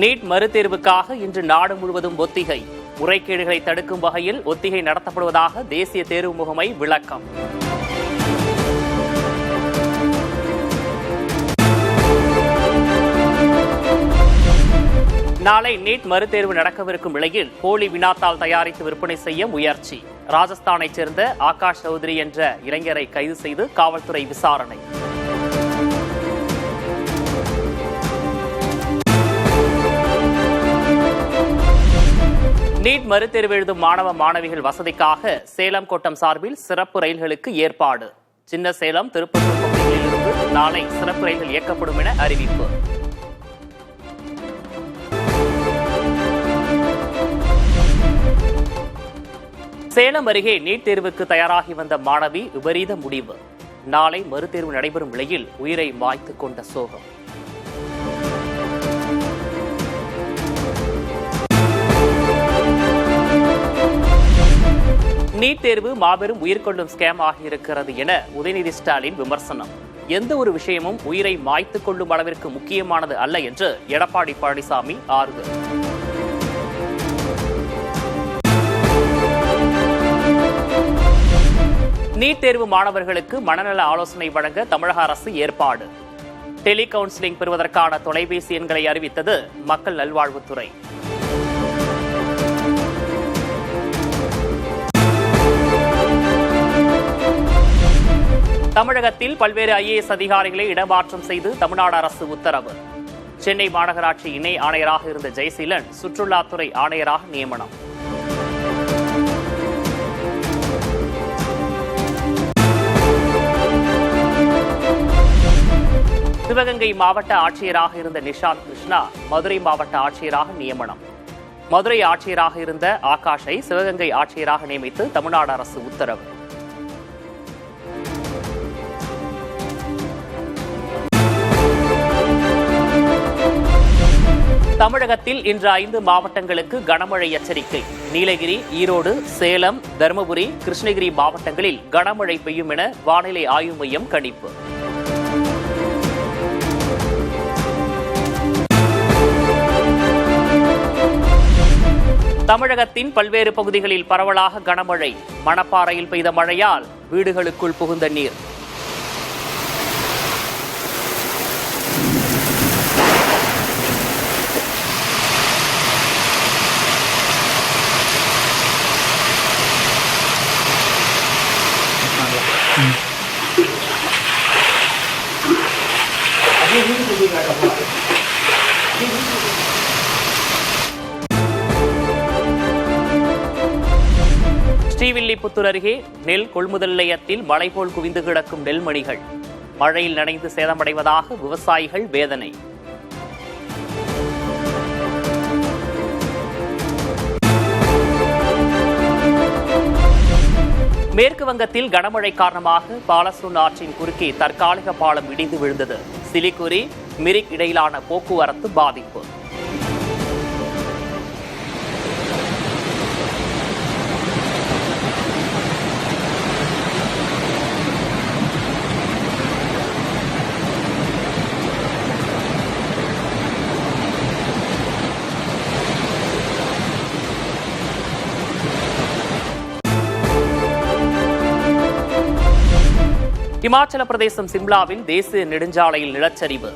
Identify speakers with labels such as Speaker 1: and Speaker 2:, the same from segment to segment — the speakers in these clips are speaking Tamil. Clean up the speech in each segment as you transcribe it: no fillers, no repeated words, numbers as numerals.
Speaker 1: நீட் மறுதேர்வுக்காக இன்று நாடு முழுவதும் ஒத்திகை. முறைகேடுகளை தடுக்கும் வகையில் ஒத்திகை நடத்தப்படுவதாக தேசிய தேர்வு முகமை விளக்கம். நாளை நீட் மறுதேர்வு நடக்கவிருக்கும் நிலையில் போலி வினாத்தாள் தயாரித்து விற்பனை செய்ய முயற்சி. ராஜஸ்தானைச் சேர்ந்த ஆகாஷ் சௌத்ரி என்ற இளைஞரை கைது செய்து காவல்துறை விசாரணை. நீட் மறுதேர்வு எழுதும் மாணவ மாணவிகள் வசதிக்காக சேலம் கோட்டம் சார்பில் சிறப்பு ரயில்களுக்கு ஏற்பாடு. சின்ன சேலம் திருப்பத்தூர் பகுதிகளிலிருந்து நாளை சிறப்பு ரயில்கள் இயக்கப்படும் என அறிவிப்பு. சேலம் அருகே நீட் தேர்வுக்கு தயாராகி வந்த மாணவி விபரீத முடிவு. நாளை மறுதேர்வு நடைபெறும் நிலையில் உயிரை மாய்த்துக் கொண்ட சோகம். நீட் தேர்வு மாபெரும் உயிர்கொள்ளும் ஸ்கேம் ஆகியிருக்கிறது என உதயநிதி ஸ்டாலின் விமர்சனம். எந்த ஒரு விஷயமும் உயிரை மாய்த்துக் கொள்ளும் அளவிற்கு முக்கியமானது அல்ல என்று எடப்பாடி பழனிசாமி ஆறுதல். நீட் தேர்வு மாணவர்களுக்கு மனநல ஆலோசனை வழங்க தமிழக அரசு ஏற்பாடு. டெலி கவுன்சிலிங் பெறுவதற்கான தொலைபேசி எண்களை அறிவித்தது மக்கள் நல்வாழ்வுத்துறை. தமிழகத்தில் பல்வேறு IAS அதிகாரிகளை இடமாற்றம் செய்து தமிழ்நாடு அரசு உத்தரவு. சென்னை மாநகராட்சி இணை ஆணையராக இருந்த ஜெயசீலன் சுற்றுலாத்துறை ஆணையராக நியமனம். சிவகங்கை மாவட்ட ஆட்சியராக இருந்த நிஷாந்த் கிருஷ்ணா மதுரை மாவட்ட ஆட்சியராக நியமனம். மதுரை ஆட்சியராக இருந்த ஆகாஷை சிவகங்கை ஆட்சியராக நியமித்து தமிழ்நாடு அரசு உத்தரவு. தமிழகத்தில் இன்று 5 மாவட்டங்களுக்கு கனமழை எச்சரிக்கை. நீலகிரி, ஈரோடு, சேலம், தருமபுரி, கிருஷ்ணகிரி மாவட்டங்களில் கனமழை பெய்யும் என வானிலை ஆய்வு மையம் கணிப்பு. தமிழகத்தின் பல்வேறு பகுதிகளில் பரவலாக கனமழை. மணப்பாறையில் பெய்த மழையால் வீடுகளுக்குள் புகுந்த நீர். ஸ்ரீவில்லிபுத்தூர் அருகே நெல் கொள்முதல் நிலையத்தில் மழை போல் குவிந்து கிடக்கும் நெல்மணிகள் மழையில் நனைந்து சேதமடைவதாக விவசாயிகள் வேதனை. மேற்கு வங்கத்தில் கனமழை காரணமாக பாலசோன் ஆற்றின் குறுக்கே தற்காலிக பாலம் இடிந்து விழுந்தது. சிலிகுரி மிரிக் இடையிலான போக்குவரத்து பாதிப்பு. இமாச்சல பிரதேசம் சிம்லாவில் தேசிய நெடுஞ்சாலையில் நிலச்சரிவு.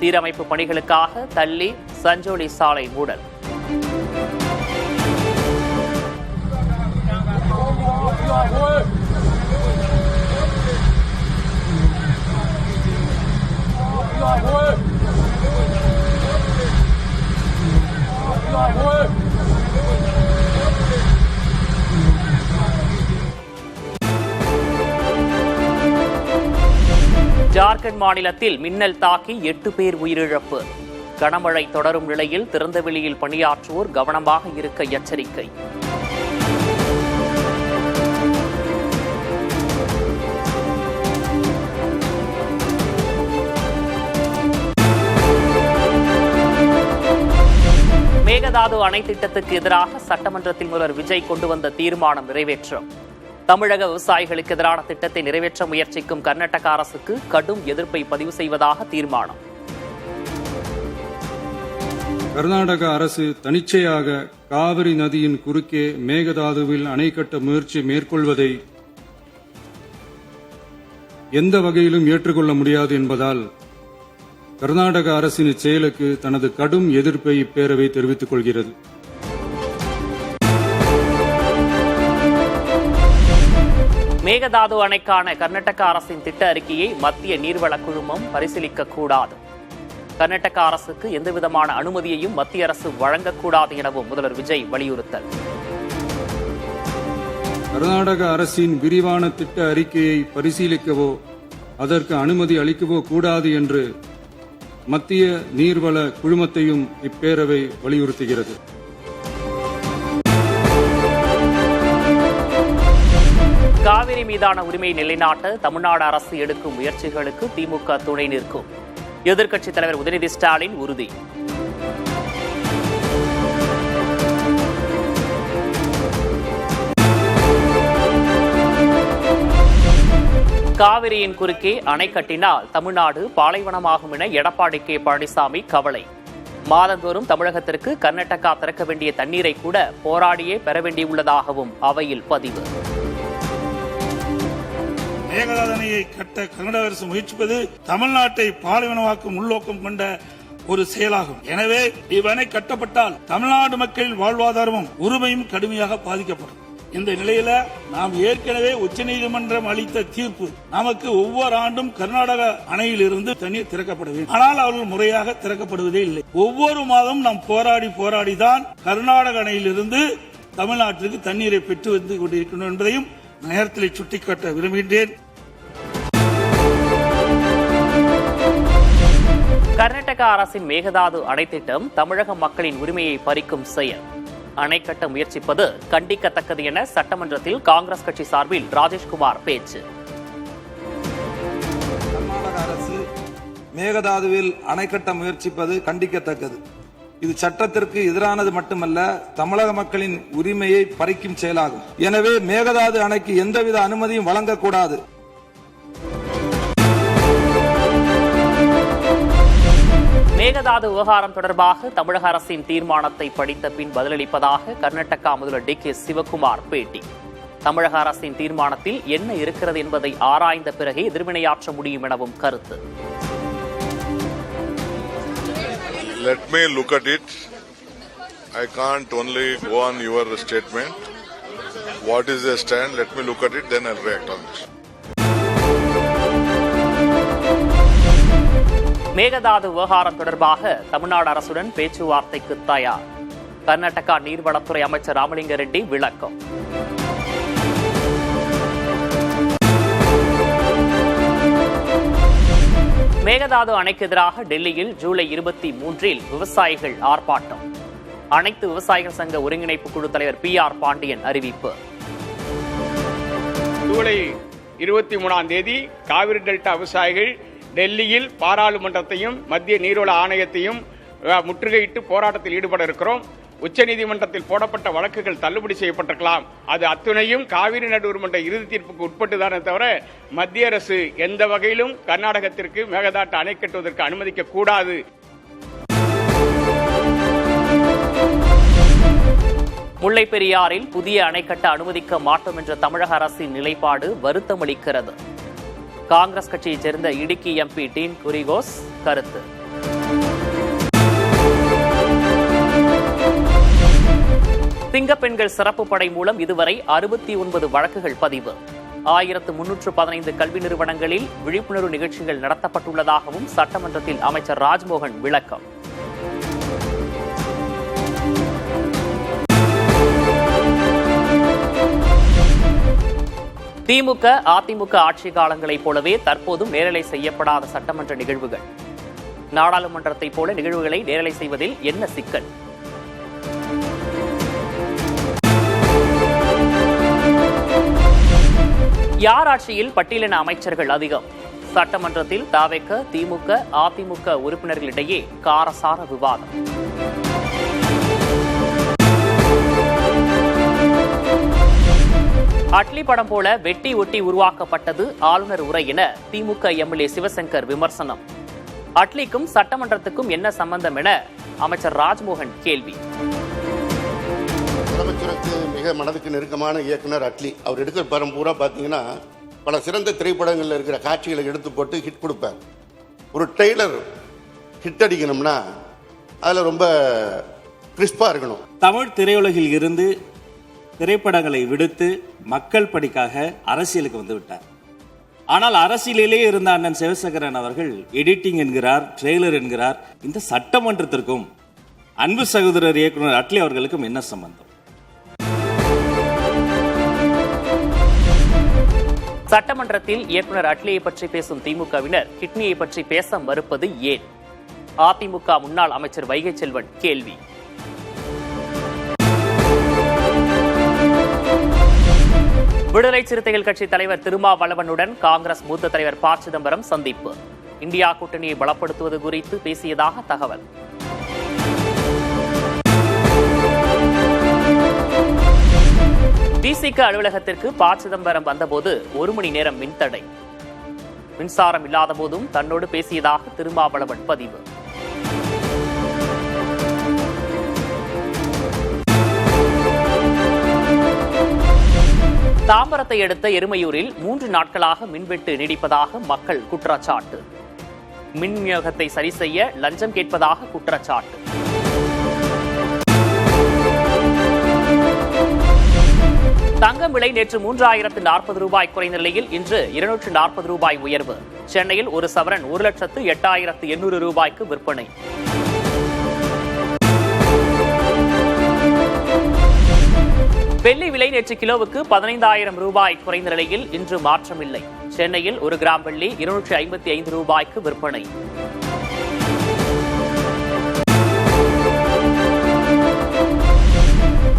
Speaker 1: சீரமைப்பு பணிகளுக்காக தள்ளி சஞ்சோலி சாலை மூடல். ஜார்க்கண்ட் மாநிலத்தில் மின்னல் தாக்கி 8 பேர் உயிரிழப்பு. கனமழை தொடரும் நிலையில் திறந்தவெளியில் பணியாற்றுவோர் கவனமாக இருக்க எச்சரிக்கை. மேகதாது அணை திட்டத்துக்கு எதிராக சட்டமன்றத்தில் முதல்வர் விஜய் கொண்டு வந்த தீர்மானம் நிறைவேற்றம். தமிழக விவசாயிகளுக்கு எதிரான திட்டத்தை நிறைவேற்ற முயற்சிக்கும் கர்நாடக அரசுக்கு கடும் எதிர்ப்பை பதிவு செய்வதாக தீர்மானம்.
Speaker 2: கர்நாடக அரசு தனிச்சையாக காவிரி நதியின் குறுக்கே மேகதாதுவில் அணை கட்ட முயற்சி மேற்கொள்வதை எந்த வகையிலும் ஏற்றுக்கொள்ள முடியாது என்பதால் கர்நாடக அரசின் செயலுக்கு தனது கடும் எதிர்ப்பை இப்பேரவை தெரிவித்துக் கொள்கிறது.
Speaker 1: மேகதாது அணைக்கான கர்நாடக அரசின் திட்ட அறிக்கையை மத்திய நீர்வள குழுமம் பரிசீலிக்க கூடாது. கர்நாடக அரசுக்கு எந்தவிதமான அனுமதியையும் மத்திய அரசு வழங்கக்கூடாது எனவும் முதல்வர் விஜய் வலியுறுத்தல்.
Speaker 2: கர்நாடக அரசின் விரிவான திட்ட அறிக்கையை பரிசீலிக்கவோ அதற்கு அனுமதி அளிக்கவோ கூடாது என்று மத்திய நீர்வள குழுமத்தையும் இப்பேரவை வலியுறுத்துகிறது.
Speaker 1: காவிரி மீதான உரிமையை நிலைநாட்ட தமிழ்நாடு அரசு எடுக்கும் முயற்சிகளுக்கு திமுக துணை நிற்கும். எதிர்க்கட்சித் தலைவர் உதயநிதி ஸ்டாலின் உறுதி. காவிரியின் குறுக்கே அணை கட்டினால் தமிழ்நாடு பாலைவனமாகும் என எடப்பாடி கே பழனிசாமி கவலை. மாதந்தோறும் தமிழகத்திற்கு கர்நாடகா திறக்க வேண்டிய தண்ணீரை கூட போராடியே பெற வேண்டியுள்ளதாகவும் அவையில் பதிவு.
Speaker 3: மேகதாது அணையை கட்ட கர்நாடக அரசு முயற்சிப்பது தமிழ்நாட்டை பாலைவனமாக்கும் உள்நோக்கம் கொண்ட ஒரு செயலாகும். எனவே இவ்வணை கட்டப்பட்டால் தமிழ்நாடு மக்களின் வாழ்வாதாரமும் உரிமையும் கடுமையாக பாதிக்கப்படும். இந்த நிலையில நாம் ஏற்கனவே உச்சநீதிமன்றம் அளித்த தீர்ப்பு நமக்கு ஒவ்வொரு ஆண்டும் கர்நாடக அணையிலிருந்து தண்ணீர் திறக்கப்பட வேண்டும். ஆனால் அவர்கள் முறையாக திறக்கப்படுவதே இல்லை. ஒவ்வொரு மாதமும் நாம் போராடிதான் கர்நாடக அணையிலிருந்து தமிழ்நாட்டிற்கு தண்ணீரை பெற்று வந்து கொண்டிருக்கணும் என்பதையும் நேரத்தில் சுட்டிக்காட்ட விரும்புகின்றேன்.
Speaker 1: கர்நாடக அரசின் மேகதாது அணை திட்டம் தமிழக மக்களின் உரிமையை பறிக்கும் செயல். அணை கட்ட முயற்சிப்பது கண்டிக்கத்தக்கது என சட்டமன்றத்தில் காங்கிரஸ் கட்சி சார்பில் ராஜேஷ்குமார் பேச்சு.
Speaker 4: கர்நாடக அரசு மேகதாதுவில் அணை கட்ட முயற்சிப்பது கண்டிக்கத்தக்கது. இது சட்டத்திற்கு எதிரானது மட்டுமல்ல, தமிழக மக்களின் உரிமையை பறிக்கும் செயலாகும். எனவே மேகதாது அணைக்கு எந்தவித அனுமதியும் வழங்கக்கூடாது.
Speaker 1: மேகதாது விவகாரம் தொடர்பாக தமிழக அரசின் தீர்மானத்தை படித்த பின் பதிலளிப்பதாக கர்நாடகா முதல்வர் டி கே சிவகுமார் பேட்டி. தமிழக அரசின் தீர்மானத்தில் என்ன இருக்கிறது என்பதை ஆராய்ந்த பிறகே எதிர்வினையாற்ற முடியும் எனவும் கருத்து.
Speaker 5: Let me look at it. I can't only go on your statement. What is the stand? Let me look at it, then I'll react on this.
Speaker 1: Mekedatu விவகாரம் தொடர்பாக தமிழ்நாடு அரசுடன் பேச்சுவார்த்தைக்கு தயார். கர்நாடகா நீர்வளத்துறை அமைச்சர் ராமலிங்க ரெட்டி விளக்கம். மேகதாது அணைக்கு எதிராக டெல்லியில் ஜூலை 23 விவசாயிகள் ஆர்ப்பாட்டம். அனைத்து விவசாயிகள் சங்க ஒருங்கிணைப்பு குழு தலைவர் PR பாண்டியன் அறிவிப்பு.
Speaker 6: ஜூலை 23 காவிரி டெல்டா விவசாயிகள் டெல்லியில் பாராளுமன்றத்தையும் மத்திய நீர்வள ஆணையத்தையும் முற்றுகையிட்டு போராட்டத்தில் ஈடுபட இருக்கிறோம். உச்சநீதிமன்றத்தில் போடப்பட்ட வழக்குகள் தள்ளுபடி செய்யப்பட்டிருக்கலாம். அது அத்துணையும் காவிரி நடுவர்மன்ற இறுதி தீர்ப்புக்கு உட்பட்டுதானே தவிர மத்திய அரசு எந்த வகையிலும் கர்நாடகத்திற்கு மேகதாட்டு அணை கட்டுவதற்கு அனுமதிக்க கூடாது.
Speaker 1: முல்லை பெரியாறில் புதிய அணை கட்ட அனுமதிக்க மாட்டோம் என்ற தமிழக அரசின் நிலைப்பாடு வருத்தமளிக்கிறது. காங்கிரஸ் கட்சியைச் சேர்ந்த இடுக்கி MP டீன் குரிகோஸ் கருத்து. சிங்கப்பெண்கள் சிறப்பு படை மூலம் இதுவரை 69 வழக்குகள் பதிவு. 1315 கல்வி நிறுவனங்களில் விழிப்புணர்வு நிகழ்ச்சிகள் நடத்தப்பட்டுள்ளதாகவும் சட்டமன்றத்தில் அமைச்சர் ராஜ்மோகன் விளக்கம். திமுக அதிமுக ஆட்சி காலங்களைப் போலவே தற்போதும் நேரலை செய்யப்படாத சட்டமன்ற நிகழ்வுகள். நாடாளுமன்றத்தைப் போல நிகழ்வுகளை நேரலை செய்வதில் என்ன சிக்கல்? யார் ஆட்சியில் பட்டியலின அமைச்சர்கள் அதிகம்? சட்டமன்றத்தில் தவிக திமுக அதிமுக உறுப்பினர்களிடையே காரசார விவாதம். அட்லி படம் போல வெட்டி ஒட்டி உருவாக்கப்பட்டது ஆளுநர் உரை என திமுக MLA சிவசங்கர் விமர்சனம். அட்லிக்கும் சட்டமன்றத்துக்கும் என்ன சம்பந்தம் என அமைச்சர் ராஜ்மோகன் கேள்வி.
Speaker 7: முதலமைச்சருக்கு மிக மனதுக்கு நெருக்கமான இயக்குனர் அட்லி. அவர் எடுக்கிற படம் பூரா பார்த்தீங்கன்னா பல சிறந்த திரைப்படங்களில் இருக்கிற காட்சிகளை எடுத்து போட்டு ஹிட் கொடுப்பார். ஒரு ட்ரெய்லர் ஹிட் அடிக்கணும்னா அதில் ரொம்ப கிறிஸ்பாக இருக்கணும்.
Speaker 8: தமிழ் திரையுலகில் இருந்து திரைப்படங்களை விடுத்து மக்கள் பணிக்காக அரசியலுக்கு வந்து விட்டார். ஆனால் அரசியலிலேயே இருந்த அண்ணன் சிவசேகரன் அவர்கள் எடிட்டிங் என்கிறார், ட்ரெய்லர் என்கிறார். இந்த சட்டமன்றத்திற்கும் அன்பு சகோதரர் இயக்குனர் அட்லி அவர்களுக்கும் என்ன சம்பந்தம்?
Speaker 1: சட்டமன்றத்தில் இயக்குனர் அட்லியை பற்றி பேசும் திமுகவினர் கிட்னியை பற்றி பேச மறுப்பது ஏன்? அதிமுக முன்னாள் அமைச்சர் வைகை செல்வன் கேள்வி. விடுதலை சிறுத்தைகள் கட்சி தலைவர் திருமாவளவனுடன் காங்கிரஸ் மூத்த தலைவர் ப. சிதம்பரம் சந்திப்பு. இந்தியா கூட்டணியை பலப்படுத்துவது குறித்து பேசியதாக தகவல். விசிக அலுவலகத்திற்கு ப. சிதம்பரம் வந்தபோது 1 மணி நேரம் மின்தடை. மின்சாரம் இல்லாத போதும் தன்னோடு பேசியதாக திருமாவளவன் பதிவு. தாம்பரத்தை அடுத்த எருமையூரில் 3 நாட்களாக மின்வெட்டு நீடிப்பதாக மக்கள் குற்றச்சாட்டு. மின் விநியோகத்தை சரி செய்ய லஞ்சம் கேட்பதாக குற்றச்சாட்டு. தங்கம் விலை நேற்று 3040 ரூபாய் குறைந்த நிலையில் இன்று 240 ரூபாய் உயர்வு. சென்னையில் ஒரு சவரன் 1,08,800 ரூபாய்க்கு விற்பனை. வெள்ளி விலை நேற்று கிலோவுக்கு 15,000 ரூபாய் குறைந்த நிலையில் இன்று மாற்றமில்லை. சென்னையில் 1 கிராம் வெள்ளி 255 ரூபாய்க்கு விற்பனை.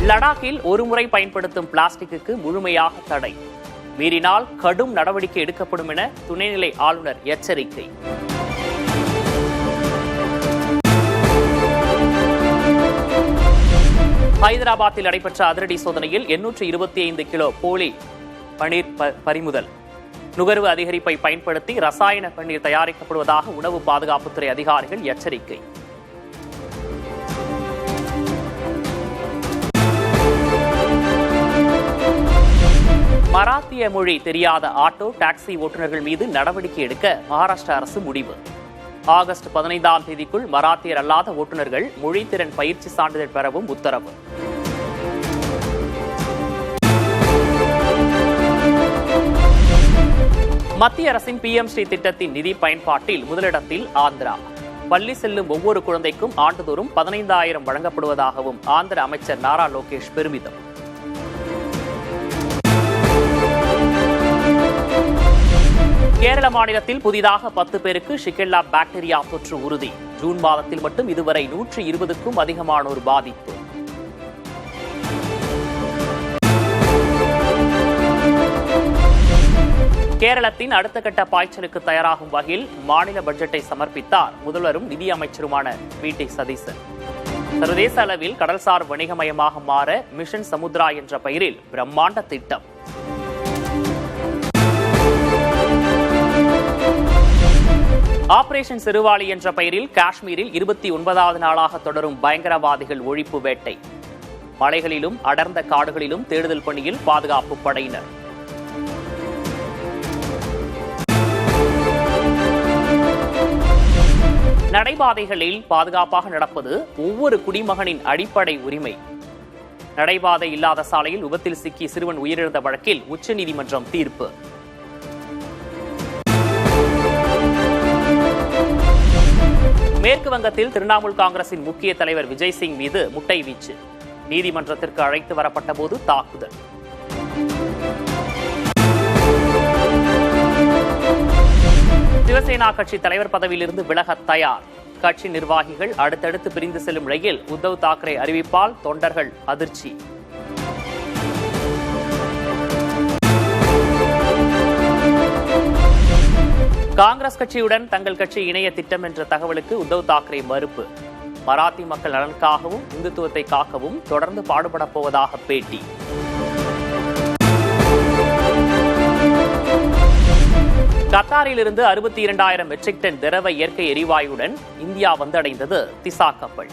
Speaker 1: லடாக்கில் ஒருமுறை பயன்படுத்தும் பிளாஸ்டிக்கு முழுமையாக தடை. மீறினால் கடும் நடவடிக்கை எடுக்கப்படும் என துணைநிலை ஆளுநர் எச்சரிக்கை. ஹைதராபாத்தில் நடைபெற்ற அதிரடி சோதனையில் 825 கிலோ போலி பன்னீர் பறிமுதல். நுகர்வு அதிகரிப்பை பயன்படுத்தி ரசாயன பன்னீர் தயாரிக்கப்படுவதாக உணவு பாதுகாப்புத்துறை அதிகாரிகள் எச்சரிக்கை. மராத்திய மொழி தெரியாத ஆட்டோ டாக்ஸி ஓட்டுநர்கள் மீது நடவடிக்கை எடுக்க மகாராஷ்டிரா அரசு முடிவு. ஆகஸ்ட் 15ஆம் தேதிக்குள் மராத்தியர் அல்லாத ஓட்டுநர்கள் மொழித்திறன் பயிற்சி சான்றிதழ் பெறவும் உத்தரவு. மத்திய அரசின் PM ஸ்ரீ திட்டத்தின் நிதி பயன்பாட்டில் முதலிடத்தில் ஆந்திரா. பள்ளி செல்லும் ஒவ்வொரு குழந்தைக்கும் ஆண்டுதோறும் 15,000 வழங்கப்படுவதாகவும் ஆந்திர அமைச்சர் நாரா லோகேஷ் பெருமிதம். கேரள மாநிலத்தில் புதிதாக 10 பேருக்கு ஷிகெல்லா பாக்டீரியா தொற்று உறுதி. ஜூன் மாதத்தில் மட்டும் இதுவரை 120க்கும் அதிகமானோர் பாதிப்பு. கேரளத்தின் அடுத்த கட்ட பாய்ச்சலுக்கு தயாராகும் வகையில் மாநில பட்ஜெட்டை சமர்ப்பித்தார் முதல்வரும் நிதியமைச்சருமான V.D. சதீசன். சர்வதேச அளவில் கடல்சார் வணிகமயமாக மாற மிஷன் சமுத்ரா என்ற பெயரில் பிரம்மாண்ட திட்டம். ஆபரேஷன் சிறுவாளி என்ற பெயரில் காஷ்மீரில் 29வது நாளாக தொடரும் பயங்கரவாதிகள் ஒழிப்பு வேட்டை. மலைகளிலும் அடர்ந்த காடுகளிலும் தேடுதல் பணியில் பாதுகாப்பு படையினர். நடைபாதைகளில் பாதுகாப்பாக நடப்பது ஒவ்வொரு குடிமகனின் அடிப்படை உரிமை. நடைபாதை இல்லாத சாலையில் விபத்தில் சிக்கி சிறுவன் உயிரிழந்த வழக்கில் உச்சநீதிமன்றம் தீர்ப்பு. மேற்கு வங்கத்தில் திரிணாமுல் காங்கிரசின் முக்கிய தலைவர் விஜய் சிங் மீது முட்டை வீச்சு. நீதிமன்றத்திற்கு அழைத்து வரப்பட்ட போது தாக்குதல். சிவசேனா கட்சி தலைவர் பதவியிலிருந்து விலக தயார். கட்சி நிர்வாகிகள் அடுத்தடுத்து பிரிந்து செல்லும் நிலையில் உத்தவ் தாக்கரே அறிவிப்பால் தொண்டர்கள் அதிர்ச்சி. காங்கிரஸ் கட்சியுடன் தங்கள் கட்சி இணைய திட்டம் என்ற தகவலுக்கு உத்தவ் தாக்கரே மறுப்பு. மராத்தி மக்கள் நலனுக்காகவும் இந்துத்துவத்தை காக்கவும் தொடர்ந்து பாடுபடப் போவதாக பேட்டி. கத்தாரிலிருந்து 62,000 மெட்ரிக் டன் திரவ இயற்கை எரிவாயுடன் இந்தியா வந்தடைந்தது திசா கப்பல்.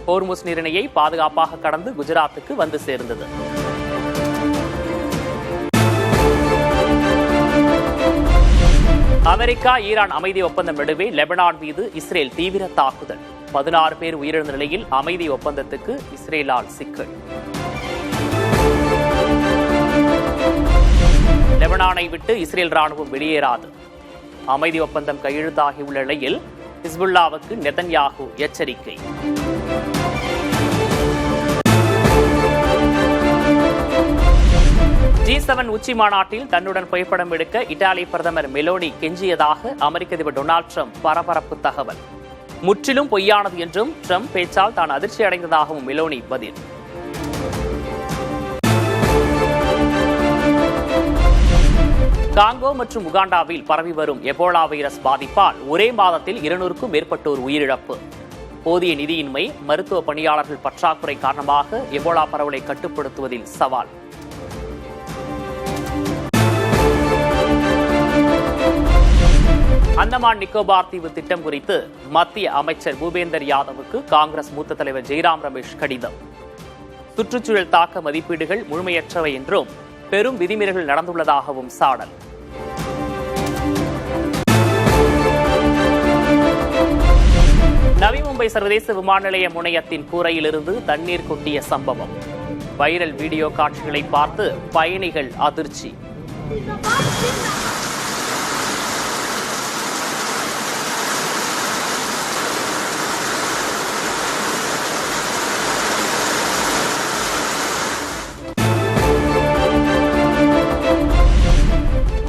Speaker 1: ஹோர்முஸ் நீரிணையை பாதுகாப்பாக கடந்து குஜராத்துக்கு வந்து சேர்ந்தது. அமெரிக்கா ஈரான் அமைதி ஒப்பந்தம் நடுவே லெபனான் மீது இஸ்ரேல் தீவிர தாக்குதல். 16 பேர் உயிரிழந்த நிலையில் அமைதி ஒப்பந்தத்துக்கு இஸ்ரேலால் சிக்கல். லெபனானை விட்டு இஸ்ரேல் ராணுவம் வெளியேறாது. அமைதி ஒப்பந்தம் கையெழுத்தாகியுள்ள நிலையில் ஹிஸ்புல்லாவுக்கு நெதன்யாகு எச்சரிக்கை. G7 உச்சி மாநாட்டில் தன்னுடன் புகைப்படம் எடுக்க இத்தாலி பிரதமர் மெலோனி கெஞ்சியதாக அமெரிக்க அதிபர் டொனால்டு டிரம்ப் பரபரப்பு தகவல். முற்றிலும் பொய்யானது என்றும் டிரம்ப் பேச்சால் தான் அதிர்ச்சி அடைந்ததாகவும் மெலோனி பதில். காங்கோ மற்றும் உகாண்டாவில் பரவி வரும் எபோலா வைரஸ் பாதிப்பால் ஒரே மாதத்தில் 200க்கும் மேற்பட்டோர் உயிரிழப்பு. போதிய நிதியின்மை, மருத்துவ பணியாளர்கள் பற்றாக்குறை காரணமாக எபோலா பரவலை கட்டுப்படுத்துவதில் சவால். அந்தமான் நிக்கோபார் தீவு திட்டம் குறித்து மத்திய அமைச்சர் பூபேந்தர் யாதவுக்கு காங்கிரஸ் மூத்த தலைவர் ஜெய்ராம் ரமேஷ் கடிதம். சுற்றுச்சூழல் தாக்க மதிப்பீடுகள் முழுமையற்றவை என்றும் பெரும் விதிமீறல்கள் நடந்துள்ளதாகவும் சாடல். நவி மும்பை சர்வதேச விமான நிலைய முனையத்தின் கூரையிலிருந்து தண்ணீர் கொட்டிய சம்பவம். வைரல் வீடியோ காட்சிகளை பார்த்து பயணிகள் அதிர்ச்சி.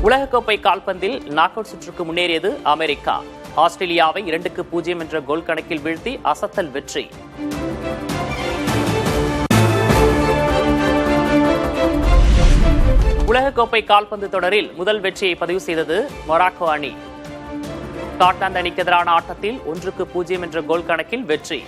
Speaker 1: உலகக்கோப்பை கால்பந்தில் நாக் அவுட் சுற்றுக்கு முன்னேறியது அமெரிக்கா. ஆஸ்திரேலியாவை 2-0 என்ற கோல் கணக்கில் வீழ்த்தி அசத்தல் வெற்றி. உலகக்கோப்பை கால்பந்து தொடரில் முதல் வெற்றியை பதிவு செய்தது மொராக்கோ அணி. ஸ்காட்லாந்து அணிக்கு எதிரான ஆட்டத்தில் 1-0 என்ற கோல் கணக்கில் வெற்றி.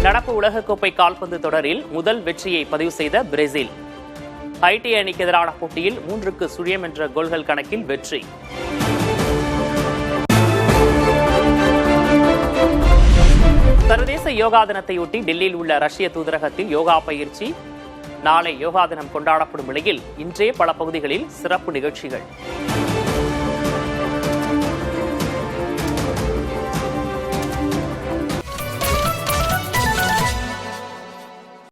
Speaker 1: நடப்பு உலகக்கோப்பை கால்பந்து தொடரில் முதல் வெற்றியை பதிவு செய்த பிரேசில். ஹைட்டி அணிக்கு எதிரான போட்டியில் 3-0 என்ற கோல்கள் கணக்கில் வெற்றி. சர்வதேச யோகா தினத்தையொட்டி டெல்லியில் உள்ள ரஷ்ய தூதரகத்தில் யோகா பயிற்சி. நாளை யோகா தினம் கொண்டாடப்படும் நிலையில் இன்றே பல பகுதிகளில் சிறப்பு நிகழ்ச்சிகள்.